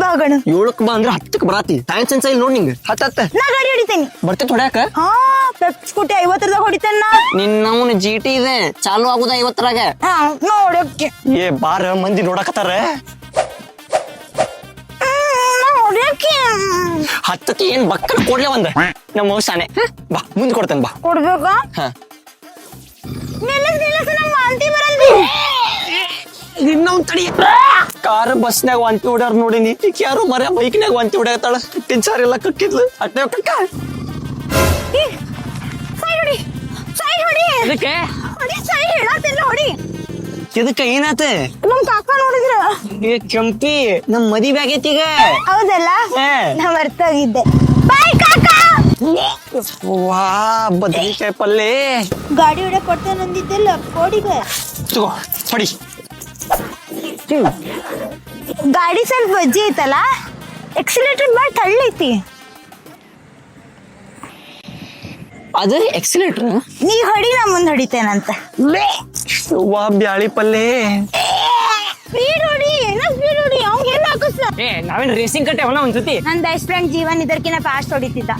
ಬಾಗಣ 7ಕ್ಕೆ ಬಾ ಅಂದ್ರೆ 10ಕ್ಕೆ ಬರಾತಿ time sense ಇಲ್ಲ ನೋಡ್ ನಿಂಗೆ ಹತ್ತ ನಾ ಗಾಡಿ ಹೊಡಿತೇನಿ ಬರ್ತೇನೆ ಹೊಡ್ಯಾಕ ಹಾ ಪೆಪ್ ಸ್ಕೂಟಿ 50 ಹೊಡಿತೇನ ನಿನ್ನವನ GT ಇದೆ ಚಾಲು ಆಗುದ 50ರಾಗ ಹಾ ನೋಡಕ್ಕೆ ಏ ಬಾರ ಮಂದಿ ನೋಡಕತ್ತಾರ ನೋಡಕ್ಕೆ 10ಕ್ಕೆ ಏನ್ ಬಕ್ಕನ ಕೊಡ್ಲೆ ಒಂದ ನಮ್ಮ ಶಾನೆ ಬಾ ಮುಂದೆ ಕೊಡ್ತೇನೆ ಬಾ ಕೊಡ್ಬೇಕಾ ಹಾ ನಿಲ್ಲಿಸ್ ನಮ್ಮ ವಾಂತಿ ಬರಲ್ದಿ ಇನ್ನೊಂದ್ ತಡಿ ಕಾರ್ ಬಸ್ನಾಗ ವಾಂತಿ ಹೊಡ್ಯಾರ ನೋಡಿನಿ ಈಗ ಯಾರು ಮರ ಬೈಕ್ನಾಗ ವಾಂತಿ ಹೊಡ್ಯಾತಾಳ ಕಟ್ಟಿನ ಸಾರಿ ಎಲ್ಲ ಕಕ್ಕಿದ್ಲು ಅಟ್ನೇ ಕಕ್ಕ ಸೈಡ್ ಹೊಡಿ ಅದಕ್ಕೆ ಹೊಡಿ ಸೈಡ್ ಹೇಳತ್ತಿಲ್ಲ ಹೊಡಿ ಇದಕ್ಕ ಏನಾತ ನಮ್ ಕಾಕ ನೋಡಿದ್ರ ಏ ಕೆಂಪಿ ನಮ್ ಮದಿವೆ ಆಗೈತಿ ಈಗ ಹೌದಲ್ಲ ಹಾ. ನಾ ಮರ್ತೋಗಿದ್ದೆ ಬಾಯ್ ಕಾಕ ವಾ ಬದ್ನಿಕಾಯಿ ಪಲ್ಲೆ ಗಾಡಿ ಹೊಡಕ್ ಕೊಡ್ತೇನೆ ಅಂದಿದ್ದೆಲ್ಲ ಕೋಡಿಗೆ ತಗೋ ಹೊಡಿ ಗಾಡಿ ಸ್ವಲ್ಪ ವಜ್ಜಿ ಐತಲ್ಲ ಎಕ್ಸಿಲೇಟರ್ ಬಾಳ್ ತಳ್ಳೈತಿ ಅದು ಎಕ್ಸಿಲೇಟರ್ ನೀ ಹೊಡಿ ನಾ ಮುಂದ್ ಹೊಡಿತೇನಂತ ವಾ ಬ್ಯಾಳಿ ಪಲ್ಲೆ ಸ್ಪೀಡ್ ಹೊಡಿ ಸ್ಪೀಡ್ ಹೊಡಿ ಅವ್ನ್ ಏನ್ ಹಾಕಿಸ್ಲ ಏ ನಾವೇನ್ ರೇಸಿಂಗ್ ಕಟ್ಟೆ ಅವನ ಒಂದ್ ಜೊತೆ ನನ್ ಬೆಸ್ಟ್ ಫ್ರೆಂಡ್ ಜೀವನ್ ಇದರ್ಕಿನ ಫಾಸ್ಟ್ ಹೊಡಿತಿದ್ದ